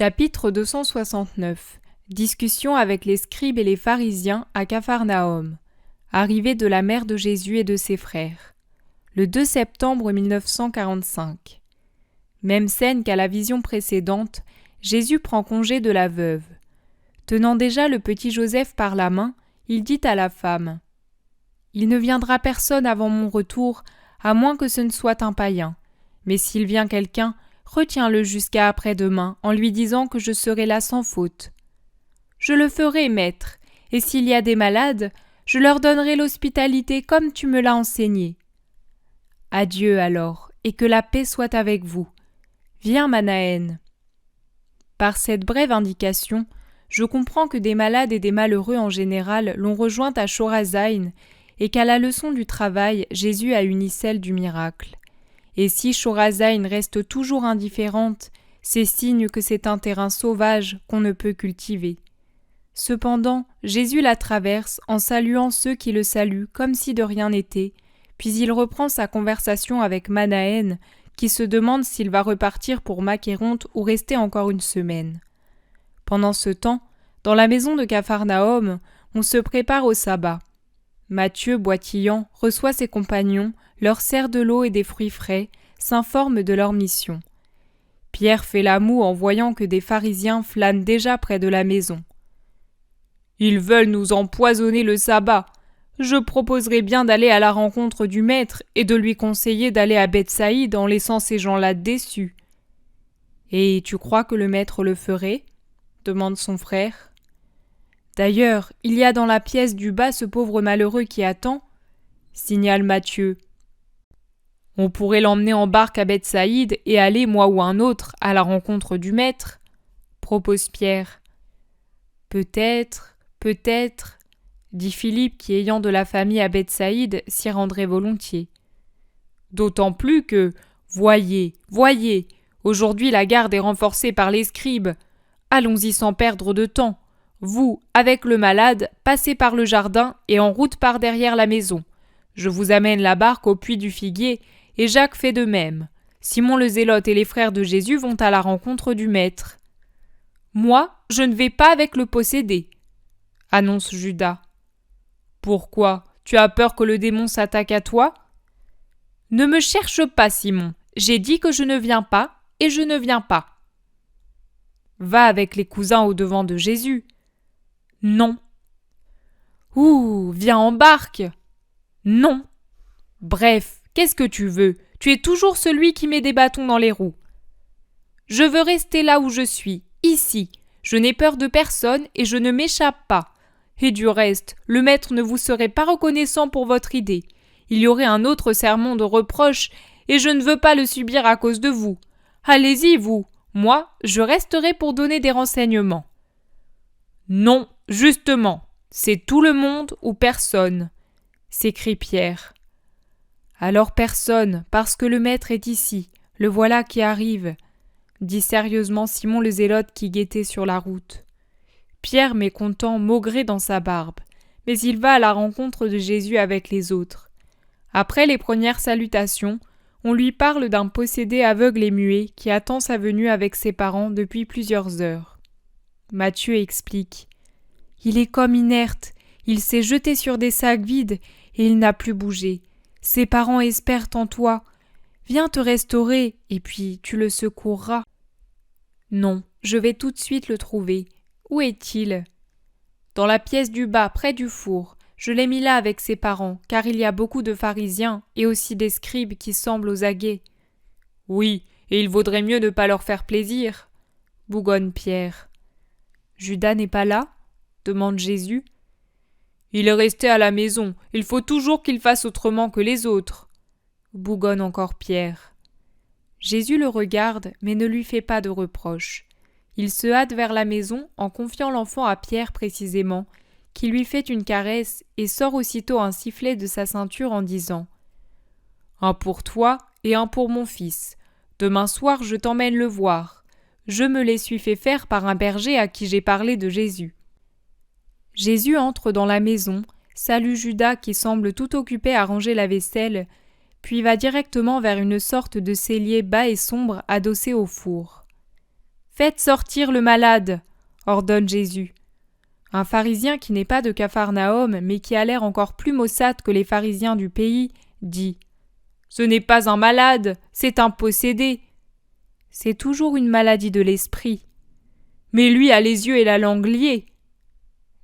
Chapitre 269. Discussion avec les scribes et les pharisiens à Capharnaüm. Arrivée de la mère de Jésus et de ses frères. Le 2 septembre 1945. Même scène qu'à la vision précédente, Jésus prend congé de la veuve. Tenant déjà le petit Joseph par la main, il dit à la femme : « Il ne viendra personne avant mon retour, à moins que ce ne soit un païen. Mais s'il vient quelqu'un, retiens-le jusqu'à après-demain, en lui disant que je serai là sans faute. Je le ferai, maître, et s'il y a des malades, je leur donnerai l'hospitalité comme tu me l'as enseigné. Adieu alors, et que la paix soit avec vous. Viens, Manahen. » Par cette brève indication, je comprends que des malades et des malheureux en général l'ont rejointe à Chorazin et qu'à la leçon du travail, Jésus a uni celle du miracle. Et si Chorazin reste toujours indifférente, c'est signe que c'est un terrain sauvage qu'on ne peut cultiver. Cependant, Jésus la traverse en saluant ceux qui le saluent comme si de rien n'était, puis il reprend sa conversation avec Manahen, qui se demande s'il va repartir pour Macéronte ou rester encore une semaine. Pendant ce temps, dans la maison de Capharnaüm, on se prépare au sabbat. Matthieu, boitillant, reçoit ses compagnons, leur sert de l'eau et des fruits frais, s'informe de leur mission. Pierre fait la moue en voyant que des pharisiens flânent déjà près de la maison. « Ils veulent nous empoisonner le sabbat. Je proposerais bien d'aller à la rencontre du maître et de lui conseiller d'aller à Bethsaïde en laissant ces gens-là déçus. »« Et tu crois que le maître le ferait ?» demande son frère. « D'ailleurs, il y a dans la pièce du bas ce pauvre malheureux qui attend, » signale Matthieu. « On pourrait l'emmener en barque à Bethsaïde et aller, moi ou un autre, à la rencontre du maître, » propose Pierre. « Peut-être, dit Philippe qui, ayant de la famille à Bethsaïde, s'y rendrait volontiers. D'autant plus que, voyez, aujourd'hui la garde est renforcée par les scribes. Allons-y sans perdre de temps. Vous, avec le malade, passez par le jardin et en route par derrière la maison. Je vous amène la barque au puits du figuier, et Jacques fait de même. Simon le Zélote et les frères de Jésus vont à la rencontre du maître. Moi, je ne vais pas avec le possédé, annonce Judas. Pourquoi ? Tu as peur que le démon s'attaque à toi ? Ne me cherche pas, Simon. J'ai dit que je ne viens pas, et je ne viens pas. Va avec les cousins au-devant de Jésus. Non. Ouh, viens en barque. Non. Bref, qu'est-ce que tu veux ? Tu es toujours celui qui met des bâtons dans les roues. Je veux rester là où je suis, ici. Je n'ai peur de personne et je ne m'échappe pas. Et du reste, le maître ne vous serait pas reconnaissant pour votre idée. Il y aurait un autre sermon de reproche et je ne veux pas le subir à cause de vous. Allez-y, vous. Moi, je resterai pour donner des renseignements. Non, justement, c'est tout le monde ou personne, s'écrie Pierre. Alors personne, parce que le maître est ici, le voilà qui arrive, dit sérieusement Simon le Zélote qui guettait sur la route. Pierre, mécontent, maugrait dans sa barbe, mais il va à la rencontre de Jésus avec les autres. Après les premières salutations, on lui parle d'un possédé aveugle et muet qui attend sa venue avec ses parents depuis plusieurs heures. Matthieu explique. Il est comme inerte, il s'est jeté sur des sacs vides et il n'a plus bougé. Ses parents espèrent en toi. Viens te restaurer et puis tu le secourras. Non, je vais tout de suite le trouver. Où est-il ? Dans la pièce du bas, près du four. Je l'ai mis là avec ses parents, car il y a beaucoup de pharisiens et aussi des scribes qui semblent aux aguets. Oui, et il vaudrait mieux ne pas leur faire plaisir, bougonne Pierre. Judas n'est pas là ? Demande Jésus. Il est resté à la maison, il faut toujours qu'il fasse autrement que les autres, bougonne encore Pierre. Jésus le regarde, mais ne lui fait pas de reproche. Il se hâte vers la maison en confiant l'enfant à Pierre précisément, qui lui fait une caresse et sort aussitôt un sifflet de sa ceinture en disant « Un pour toi et un pour mon fils. Demain soir, je t'emmène le voir. Je me les suis fait faire par un berger à qui j'ai parlé de Jésus. » Jésus entre dans la maison, salue Judas qui semble tout occupé à ranger la vaisselle, puis va directement vers une sorte de cellier bas et sombre adossé au four. Faites sortir le malade, ordonne Jésus. Un pharisien qui n'est pas de Capharnaüm, mais qui a l'air encore plus maussade que les pharisiens du pays, dit « Ce n'est pas un malade, c'est un possédé. » C'est toujours une maladie de l'esprit. Mais lui a les yeux et la langue liés.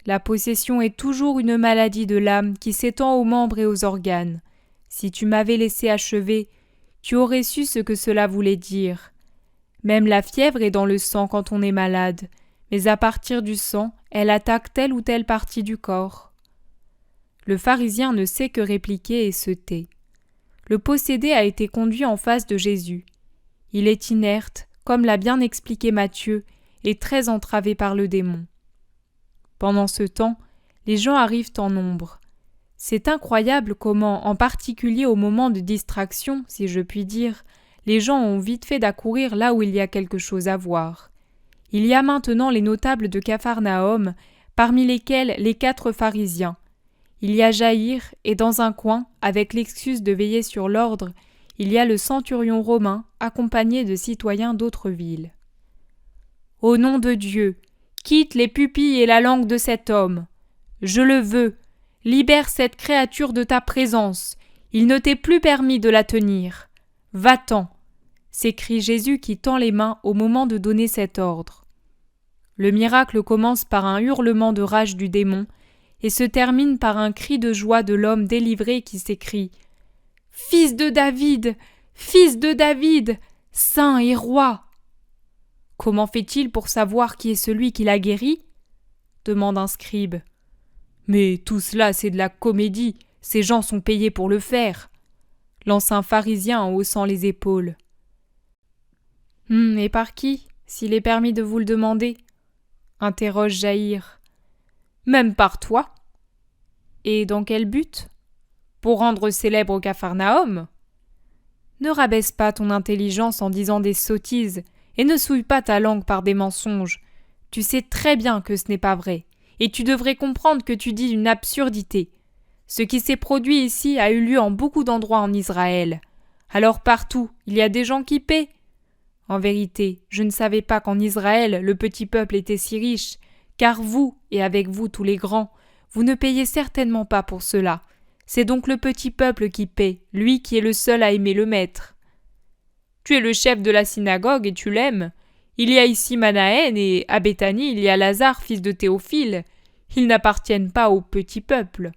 La possession est toujours une maladie de l'âme qui s'étend aux membres et aux organes. Si tu m'avais laissé achever, tu aurais su ce que cela voulait dire. Même la fièvre est dans le sang quand on est malade, mais à partir du sang, elle attaque telle ou telle partie du corps. Le pharisien ne sait que répliquer et se tait. Le possédé a été conduit en face de Jésus. Il est inerte, comme l'a bien expliqué Matthieu, et très entravé par le démon. Pendant ce temps, les gens arrivent en nombre. C'est incroyable comment, en particulier au moment de distraction, si je puis dire, les gens ont vite fait d'accourir là où il y a quelque chose à voir. Il y a maintenant les notables de Capharnaüm, parmi lesquels les 4 pharisiens. Il y a Jaïr, et dans un coin, avec l'excuse de veiller sur l'ordre, il y a le centurion romain, accompagné de citoyens d'autres villes. « Au nom de Dieu, quitte les pupilles et la langue de cet homme. Je le veux. Libère cette créature de ta présence. Il ne t'est plus permis de la tenir. Va-t'en !» s'écrie Jésus qui tend les mains au moment de donner cet ordre. Le miracle commence par un hurlement de rage du démon et se termine par un cri de joie de l'homme délivré qui s'écrie « Fils de David! Fils de David! Saint et roi !» Comment fait-il pour savoir qui est celui qui l'a guéri ? Demande un scribe. Mais tout cela, c'est de la comédie. Ces gens sont payés pour le faire. Lance un pharisien en haussant les épaules. Et par qui, s'il est permis de vous le demander ? Interroge Jaïr. Même par toi. Et dans quel but ? Pour rendre célèbre Capharnaüm. Ne rabaisse pas ton intelligence en disant des sottises, et ne souille pas ta langue par des mensonges. Tu sais très bien que ce n'est pas vrai, et tu devrais comprendre que tu dis une absurdité. Ce qui s'est produit ici a eu lieu en beaucoup d'endroits en Israël. Alors partout, il y a des gens qui paient. En vérité, je ne savais pas qu'en Israël le petit peuple était si riche, car vous, et avec vous tous les grands, vous ne payez certainement pas pour cela. C'est donc le petit peuple qui paie, lui qui est le seul à aimer le maître. Tu es le chef de la synagogue et tu l'aimes. Il y a ici Manaën et à Béthanie il y a Lazare, fils de Théophile. Ils n'appartiennent pas au petit peuple.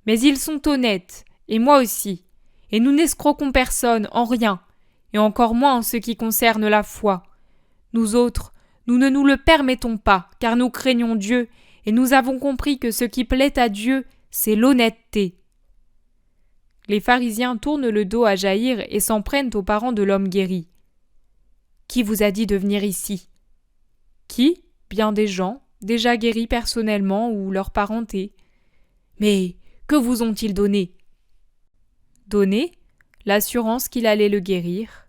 Mais ils sont honnêtes, et moi aussi, et nous n'escroquons personne en rien, et encore moins en ce qui concerne la foi. Nous autres, nous ne nous le permettons pas, car nous craignons Dieu, et nous avons compris que ce qui plaît à Dieu, c'est l'honnêteté. Les pharisiens tournent le dos à Jaïr et s'en prennent aux parents de l'homme guéri. Qui vous a dit de venir ici ? Qui ? Bien des gens, déjà guéris personnellement ou leur parenté. Mais que vous ont-ils donné ? Donné ? L'assurance qu'il allait le guérir.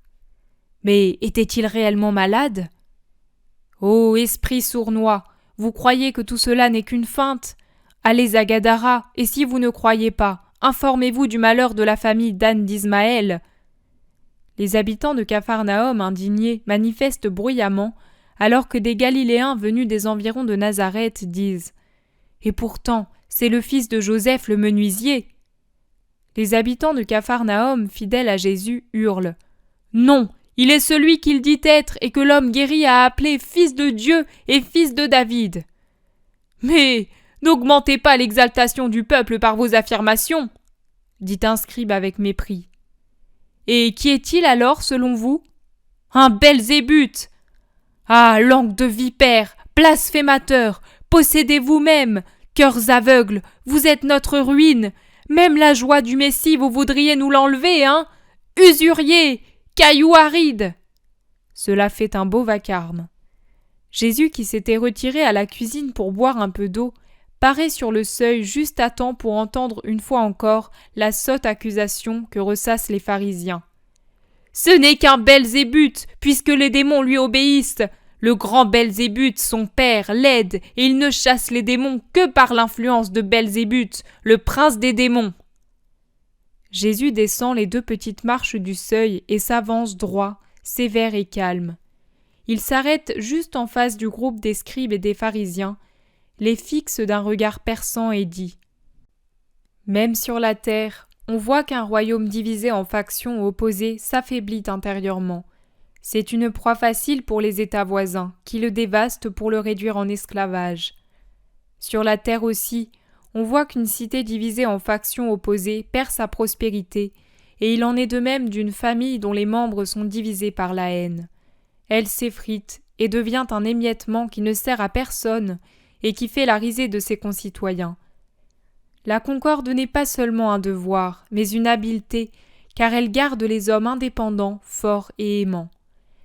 Mais était-il réellement malade ? Ô esprit sournois, vous croyez que tout cela n'est qu'une feinte ? Allez à Gadara, et si vous ne croyez pas, informez-vous du malheur de la famille d'Anne d'Ismaël. Les habitants de Capharnaüm, indignés, manifestent bruyamment, alors que des Galiléens venus des environs de Nazareth disent « Et pourtant, c'est le fils de Joseph le menuisier !» Les habitants de Capharnaüm, fidèles à Jésus, hurlent « Non, il est celui qu'il dit être et que l'homme guéri a appelé fils de Dieu et fils de David. » Mais n'augmentez pas l'exaltation du peuple par vos affirmations, dit un scribe avec mépris. Et qui est-il alors, selon vous ? Un Belzébuth ! Ah, langue de vipère, blasphémateur, possédez vous-même, cœurs aveugles, vous êtes notre ruine. Même la joie du Messie, vous voudriez nous l'enlever, hein ? Usurier, caillou aride ! Cela fait un beau vacarme. Jésus, qui s'était retiré à la cuisine pour boire un peu d'eau, paraît sur le seuil juste à temps pour entendre une fois encore la sotte accusation que ressassent les pharisiens. « Ce n'est qu'un Belzébuth, puisque les démons lui obéissent. Le grand Belzébuth, son père, l'aide, et il ne chasse les démons que par l'influence de Belzébuth, le prince des démons. » Jésus descend les 2 petites marches du seuil et s'avance droit, sévère et calme. Il s'arrête juste en face du groupe des scribes et des pharisiens, les fixe d'un regard perçant et dit « Même sur la terre, on voit qu'un royaume divisé en factions opposées s'affaiblit intérieurement. C'est une proie facile pour les États voisins, qui le dévastent pour le réduire en esclavage. Sur la terre aussi, on voit qu'une cité divisée en factions opposées perd sa prospérité, et il en est de même d'une famille dont les membres sont divisés par la haine. Elle s'effrite et devient un émiettement qui ne sert à personne et qui fait la risée de ses concitoyens. La concorde n'est pas seulement un devoir, mais une habileté, car elle garde les hommes indépendants, forts et aimants.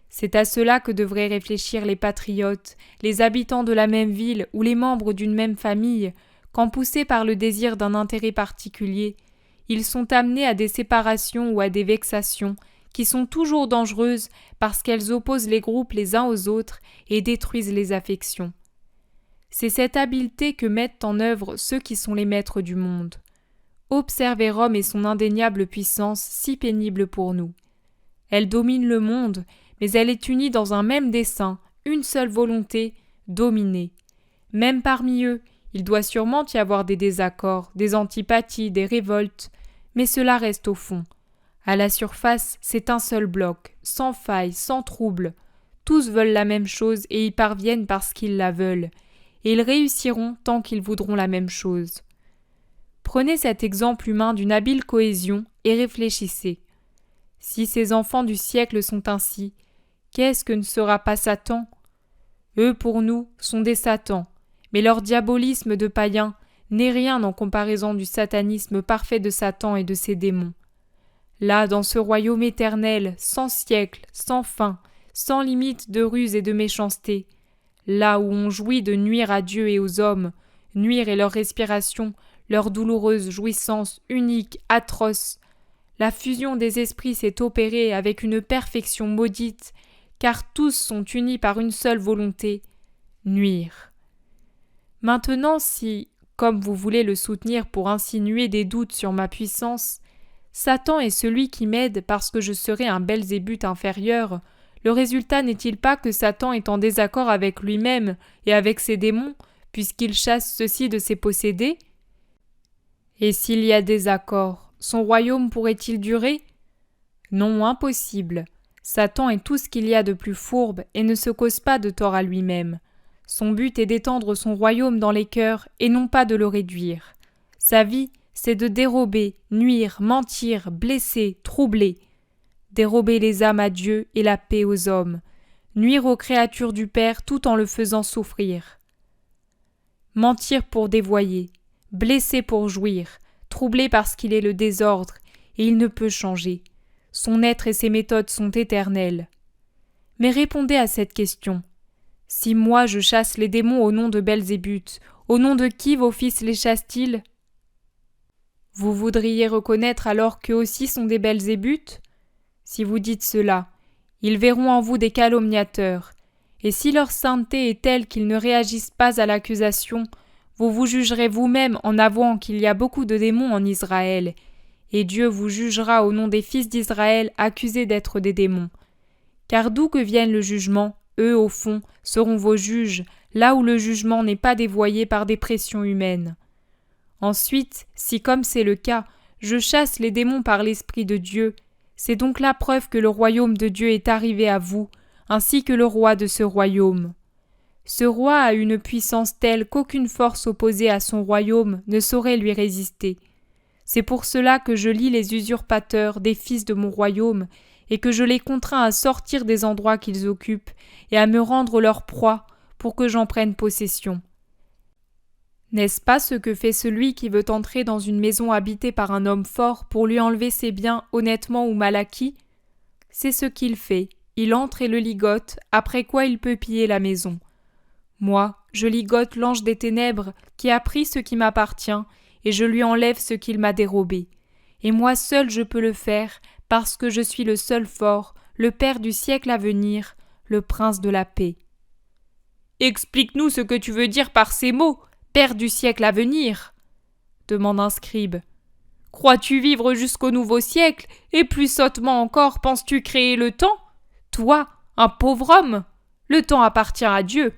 C'est à cela que devraient réfléchir les patriotes, les habitants de la même ville ou les membres d'une même famille, quand poussés par le désir d'un intérêt particulier, ils sont amenés à des séparations ou à des vexations qui sont toujours dangereuses parce qu'elles opposent les groupes les uns aux autres et détruisent les affections. C'est cette habileté que mettent en œuvre ceux qui sont les maîtres du monde. Observez Rome et son indéniable puissance si pénible pour nous. Elle domine le monde, mais elle est unie dans un même dessein, une seule volonté, dominer. Même parmi eux, il doit sûrement y avoir des désaccords, des antipathies, des révoltes, mais cela reste au fond. À la surface, c'est un seul bloc, sans faille, sans trouble. Tous veulent la même chose et y parviennent parce qu'ils la veulent, et ils réussiront tant qu'ils voudront la même chose. Prenez cet exemple humain d'une habile cohésion et réfléchissez. Si ces enfants du siècle sont ainsi, qu'est-ce que ne sera pas Satan ? Eux, pour nous, sont des satans, mais leur diabolisme de païens n'est rien en comparaison du satanisme parfait de Satan et de ses démons. Là, dans ce royaume éternel, sans siècle, sans fin, sans limite de ruse et de méchanceté, là où on jouit de nuire à Dieu et aux hommes, nuire et leur respiration, leur douloureuse jouissance unique, atroce, la fusion des esprits s'est opérée avec une perfection maudite, car tous sont unis par une seule volonté, nuire. Maintenant, si, comme vous voulez le soutenir pour insinuer des doutes sur ma puissance, Satan est celui qui m'aide parce que je serai un Belzébuth inférieur, le résultat n'est-il pas que Satan est en désaccord avec lui-même et avec ses démons, puisqu'il chasse ceux-ci de ses possédés ? Et s'il y a désaccord, son royaume pourrait-il durer ? Non, impossible. Satan est tout ce qu'il y a de plus fourbe et ne se cause pas de tort à lui-même. Son but est d'étendre son royaume dans les cœurs et non pas de le réduire. Sa vie, c'est de dérober, nuire, mentir, blesser, troubler. Dérober les âmes à Dieu et la paix aux hommes. Nuire aux créatures du Père tout en le faisant souffrir. Mentir pour dévoyer, blesser pour jouir, troubler parce qu'il est le désordre et il ne peut changer. Son être et ses méthodes sont éternelles. Mais répondez à cette question. Si moi je chasse les démons au nom de Belzébuth, au nom de qui vos fils les chassent-ils ? Vous voudriez reconnaître alors qu'eux aussi sont des Belzébuth ? Si vous dites cela, ils verront en vous des calomniateurs, et si leur sainteté est telle qu'ils ne réagissent pas à l'accusation, vous vous jugerez vous-même en avouant qu'il y a beaucoup de démons en Israël, et Dieu vous jugera au nom des fils d'Israël accusés d'être des démons. Car d'où que vienne le jugement, eux, au fond, seront vos juges, là où le jugement n'est pas dévoyé par des pressions humaines. Ensuite, si comme c'est le cas, je chasse les démons par l'Esprit de Dieu, c'est donc la preuve que le royaume de Dieu est arrivé à vous, ainsi que le roi de ce royaume. Ce roi a une puissance telle qu'aucune force opposée à son royaume ne saurait lui résister. C'est pour cela que je lis les usurpateurs des fils de mon royaume et que je les contrains à sortir des endroits qu'ils occupent et à me rendre leur proie pour que j'en prenne possession. N'est-ce pas ce que fait celui qui veut entrer dans une maison habitée par un homme fort pour lui enlever ses biens honnêtement ou mal acquis ? C'est ce qu'il fait, il entre et le ligote, après quoi il peut piller la maison. Moi, je ligote l'ange des ténèbres qui a pris ce qui m'appartient et je lui enlève ce qu'il m'a dérobé. Et moi seul je peux le faire parce que je suis le seul fort, le Père du siècle à venir, le Prince de la paix. Explique-nous ce que tu veux dire par ces mots, Père du siècle à venir, demande un scribe. Crois-tu vivre jusqu'au nouveau siècle, et plus sottement encore penses-tu créer le temps ? Toi, un pauvre homme ? Le temps appartient à Dieu.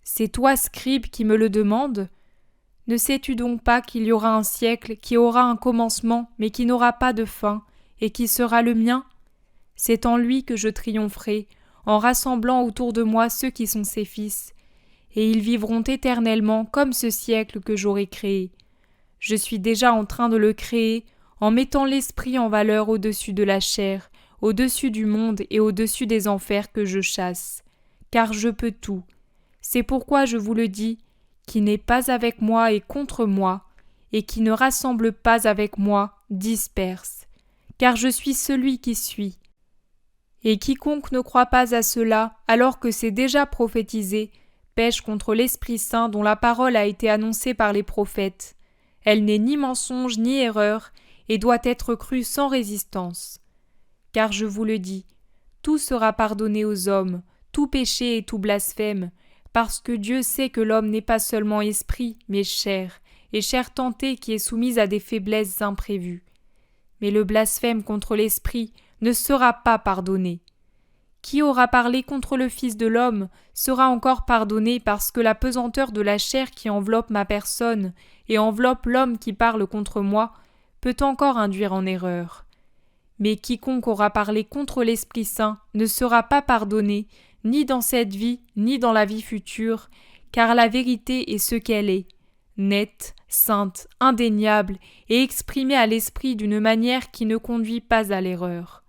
C'est toi, scribe, qui me le demandes ? Ne sais-tu donc pas qu'il y aura un siècle qui aura un commencement, mais qui n'aura pas de fin, et qui sera le mien ? C'est en lui que je triompherai, en rassemblant autour de moi ceux qui sont ses fils, et ils vivront éternellement comme ce siècle que j'aurai créé. Je suis déjà en train de le créer, en mettant l'esprit en valeur au-dessus de la chair, au-dessus du monde et au-dessus des enfers que je chasse. Car je peux tout. C'est pourquoi je vous le dis, qui n'est pas avec moi et contre moi, et qui ne rassemble pas avec moi, disperse. Car je suis celui qui suis. Et quiconque ne croit pas à cela, alors que c'est déjà prophétisé, pêche contre l'Esprit Saint dont la parole a été annoncée par les prophètes. Elle n'est ni mensonge ni erreur, et doit être crue sans résistance. Car je vous le dis, tout sera pardonné aux hommes, tout péché et tout blasphème, parce que Dieu sait que l'homme n'est pas seulement esprit, mais chair, et chair tentée qui est soumise à des faiblesses imprévues. Mais le blasphème contre l'esprit ne sera pas pardonné. Qui aura parlé contre le Fils de l'homme sera encore pardonné parce que la pesanteur de la chair qui enveloppe ma personne et enveloppe l'homme qui parle contre moi peut encore induire en erreur. Mais quiconque aura parlé contre l'Esprit Saint ne sera pas pardonné, ni dans cette vie, ni dans la vie future, car la vérité est ce qu'elle est, nette, sainte, indéniable et exprimée à l'esprit d'une manière qui ne conduit pas à l'erreur.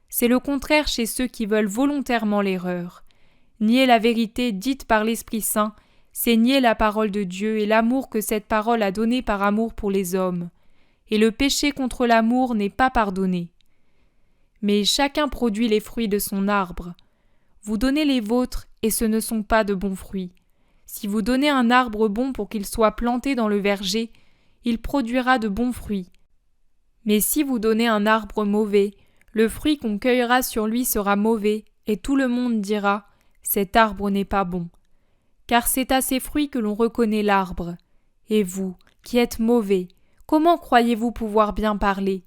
C'est le contraire chez ceux qui veulent volontairement l'erreur. Nier la vérité dite par l'Esprit Saint, c'est nier la parole de Dieu et l'amour que cette parole a donné par amour pour les hommes. Et le péché contre l'amour n'est pas pardonné. Mais chacun produit les fruits de son arbre. Vous donnez les vôtres, et ce ne sont pas de bons fruits. Si vous donnez un arbre bon pour qu'il soit planté dans le verger, il produira de bons fruits. Mais si vous donnez un arbre mauvais, le fruit qu'on cueillera sur lui sera mauvais, et tout le monde dira « Cet arbre n'est pas bon ». Car c'est à ses fruits que l'on reconnaît l'arbre. Et vous, qui êtes mauvais, comment croyez-vous pouvoir bien parler ?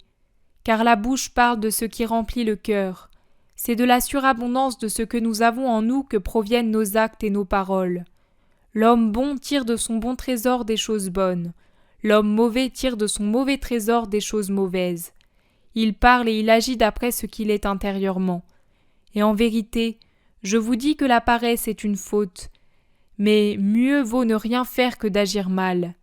Car la bouche parle de ce qui remplit le cœur. C'est de la surabondance de ce que nous avons en nous que proviennent nos actes et nos paroles. L'homme bon tire de son bon trésor des choses bonnes. L'homme mauvais tire de son mauvais trésor des choses mauvaises. Il parle et il agit d'après ce qu'il est intérieurement. Et en vérité, je vous dis que la paresse est une faute. Mais mieux vaut ne rien faire que d'agir mal.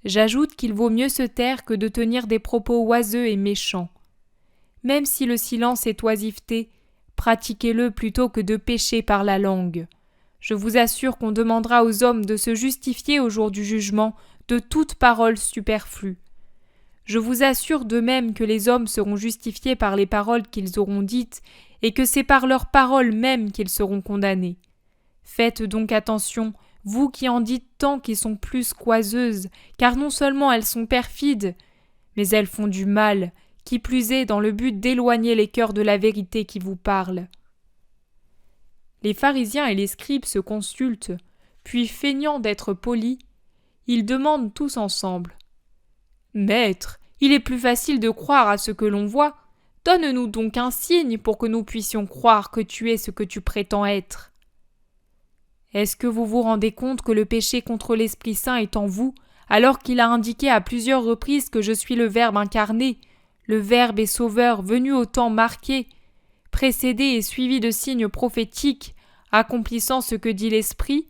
J'ajoute qu'il vaut mieux se taire que de tenir des propos oiseux et méchants. Même si le silence est oisiveté, pratiquez-le plutôt que de pécher par la langue. Je vous assure qu'on demandera aux hommes de se justifier au jour du jugement de toute parole superflue. Je vous assure de même que les hommes seront justifiés par les paroles qu'ils auront dites et que c'est par leurs paroles même qu'ils seront condamnés. Faites donc attention, vous qui en dites tant qui sont plus qu'oiseuses, car non seulement elles sont perfides, mais elles font du mal, qui plus est dans le but d'éloigner les cœurs de la vérité qui vous parle. Les pharisiens et les scribes se consultent, puis feignant d'être polis, ils demandent tous ensemble « Maître, il est plus facile de croire à ce que l'on voit. Donne-nous donc un signe pour que nous puissions croire que tu es ce que tu prétends être. » Est-ce que vous vous rendez compte que le péché contre l'Esprit Saint est en vous, alors qu'il a indiqué à plusieurs reprises que je suis le Verbe incarné, le Verbe et Sauveur venu au temps marqué, précédé et suivi de signes prophétiques, accomplissant ce que dit l'Esprit ?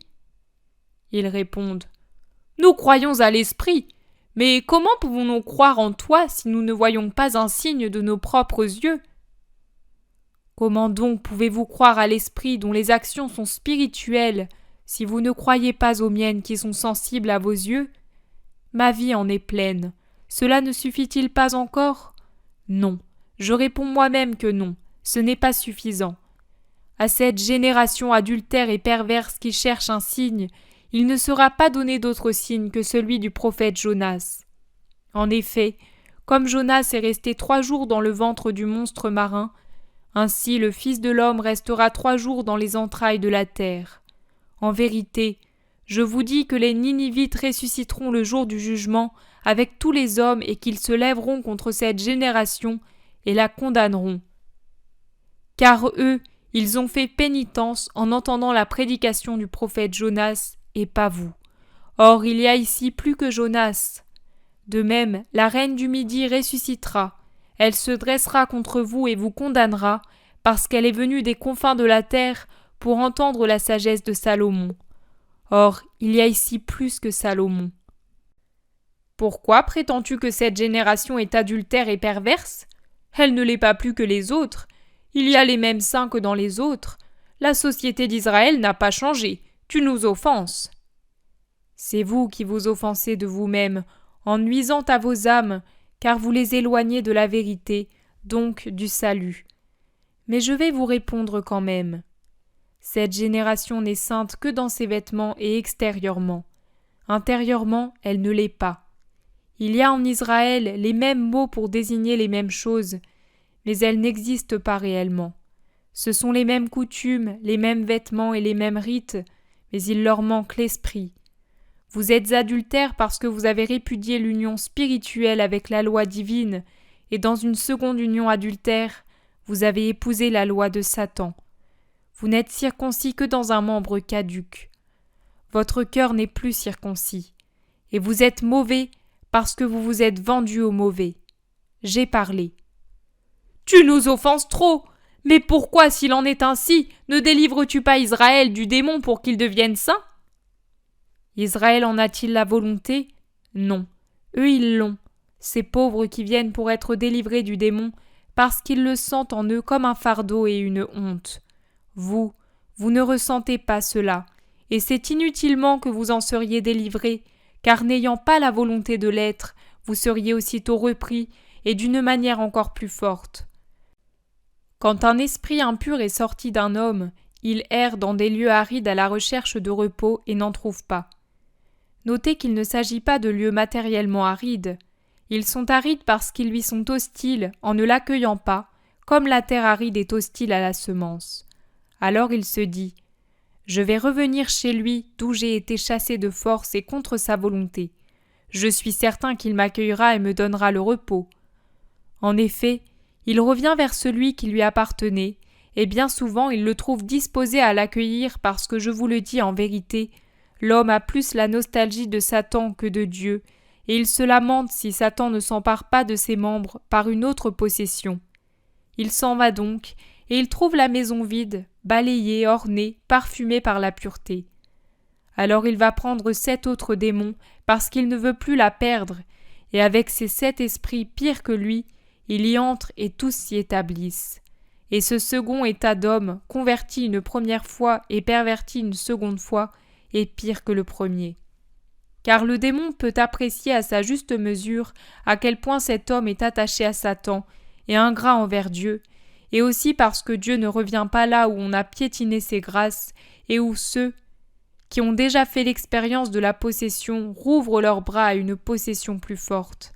Ils répondent « Nous croyons à l'Esprit, mais comment pouvons-nous croire en toi si nous ne voyons pas un signe de nos propres yeux ? Comment donc pouvez-vous croire à l'Esprit dont les actions sont spirituelles si vous ne croyez pas aux miennes qui sont sensibles à vos yeux ? Ma vie en est pleine. Cela ne suffit-il pas encore ? Non, je réponds moi-même que non, ce n'est pas suffisant. À cette génération adultère et perverse qui cherche un signe, il ne sera pas donné d'autre signe que celui du prophète Jonas. En effet, comme Jonas est resté 3 jours dans le ventre du monstre marin, ainsi le Fils de l'homme restera 3 jours dans les entrailles de la terre. En vérité, je vous dis que les Ninivites ressusciteront le jour du jugement avec tous les hommes et qu'ils se lèveront contre cette génération et la condamneront. Car eux, Ils ont fait pénitence en entendant la prédication du prophète Jonas, et pas vous. Or il y a ici plus que Jonas. De même, la reine du Midi ressuscitera. Elle se dressera contre vous et vous condamnera, parce qu'elle est venue des confins de la terre pour entendre la sagesse de Salomon. Or, il y a ici plus que Salomon. Pourquoi prétends-tu que cette génération est adultère et perverse ? Elle ne l'est pas plus que les autres. Il y a les mêmes saints que dans les autres. La société d'Israël n'a pas changé. Tu nous offenses. C'est vous qui vous offensez de vous-même, en nuisant à vos âmes, car vous les éloignez de la vérité, donc du salut. Mais je vais vous répondre quand même. Cette génération n'est sainte que dans ses vêtements et extérieurement. Intérieurement, elle ne l'est pas. Il y a en Israël les mêmes mots pour désigner les mêmes choses, mais elles n'existent pas réellement. Ce sont les mêmes coutumes, les mêmes vêtements et les mêmes rites, mais il leur manque l'esprit. Vous êtes adultères parce que vous avez répudié l'union spirituelle avec la loi divine, et dans une seconde union adultère, vous avez épousé la loi de Satan. Vous n'êtes circoncis que dans un membre caduc. Votre cœur n'est plus circoncis, et vous êtes mauvais parce que vous vous êtes vendus au mauvais. J'ai parlé. Tu nous offenses trop. Mais pourquoi, s'il en est ainsi, ne délivres-tu pas Israël du démon pour qu'il devienne saint ? Israël en a-t-il la volonté ? Non. Eux, ils l'ont. Ces pauvres qui viennent pour être délivrés du démon, parce qu'ils le sentent en eux comme un fardeau et une honte. Vous ne ressentez pas cela, et c'est inutilement que vous en seriez délivrés, car n'ayant pas la volonté de l'être, vous seriez aussitôt repris, et d'une manière encore plus forte. Quand un esprit impur est sorti d'un homme, il erre dans des lieux arides à la recherche de repos et n'en trouve pas. Notez qu'il ne s'agit pas de lieux matériellement arides. Ils sont arides parce qu'ils lui sont hostiles en ne l'accueillant pas, comme la terre aride est hostile à la semence. Alors il se dit « Je vais revenir chez lui d'où j'ai été chassé de force et contre sa volonté. Je suis certain qu'il m'accueillera et me donnera le repos. » En effet, il revient vers celui qui lui appartenait, et bien souvent il le trouve disposé à l'accueillir parce que je vous le dis en vérité, l'homme a plus la nostalgie de Satan que de Dieu, et il se lamente si Satan ne s'empare pas de ses membres par une autre possession. Il s'en va donc, et il trouve la maison vide, balayée, ornée, parfumée par la pureté. Alors il va prendre 7 autres démons, parce qu'il ne veut plus la perdre, et avec ces 7 esprits pires que lui, il y entre et tous s'y établissent. Et ce second état d'homme, converti une première fois et perverti une seconde fois, est pire que le premier. Car le démon peut apprécier à sa juste mesure à quel point cet homme est attaché à Satan et ingrat envers Dieu, et aussi parce que Dieu ne revient pas là où on a piétiné ses grâces et où ceux qui ont déjà fait l'expérience de la possession rouvrent leurs bras à une possession plus forte.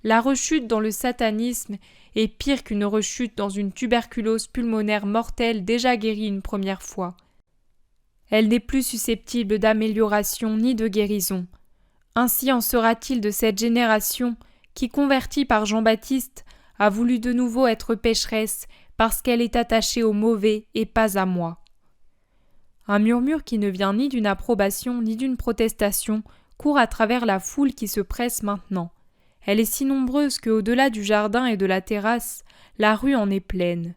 La rechute dans le satanisme est pire qu'une rechute dans une tuberculose pulmonaire mortelle déjà guérie une première fois. Elle n'est plus susceptible d'amélioration ni de guérison. Ainsi en sera-t-il de cette génération qui, convertie par Jean-Baptiste, a voulu de nouveau être pécheresse parce qu'elle est attachée au mauvais et pas à moi. Un murmure qui ne vient ni d'une approbation ni d'une protestation court à travers la foule qui se presse maintenant. Elle est si nombreuse qu'au-delà du jardin et de la terrasse, la rue en est pleine.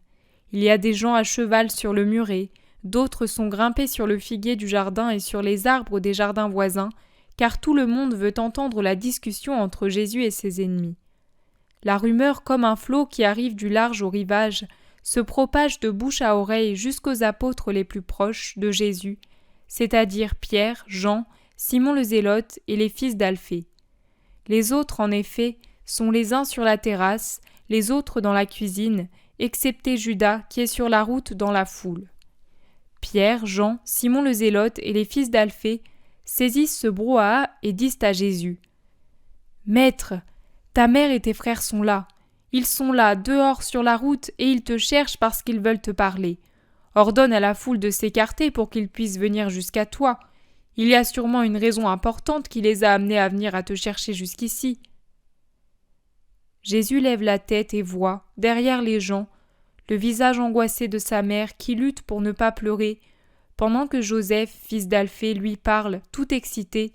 Il y a des gens à cheval sur le muret, d'autres sont grimpés sur le figuier du jardin et sur les arbres des jardins voisins, car tout le monde veut entendre la discussion entre Jésus et ses ennemis. La rumeur, comme un flot qui arrive du large au rivage, se propage de bouche à oreille jusqu'aux apôtres les plus proches de Jésus, c'est-à-dire Pierre, Jean, Simon le Zélote et les fils d'Alphée. Les autres, en effet, sont les uns sur la terrasse, les autres dans la cuisine, excepté Judas qui est sur la route dans la foule. Pierre, Jean, Simon le Zélote et les fils d'Alphée saisissent ce brouhaha et disent à Jésus « Maître, ta mère et tes frères sont là. Ils sont là, dehors sur la route, et ils te cherchent parce qu'ils veulent te parler. Ordonne à la foule de s'écarter pour qu'ils puissent venir jusqu'à toi. Il y a sûrement une raison importante qui les a amenés à venir à te chercher jusqu'ici. » Jésus lève la tête et voit, derrière les gens, le visage angoissé de sa mère qui lutte pour ne pas pleurer, pendant que Joseph, fils d'Alphée, lui parle, tout excité,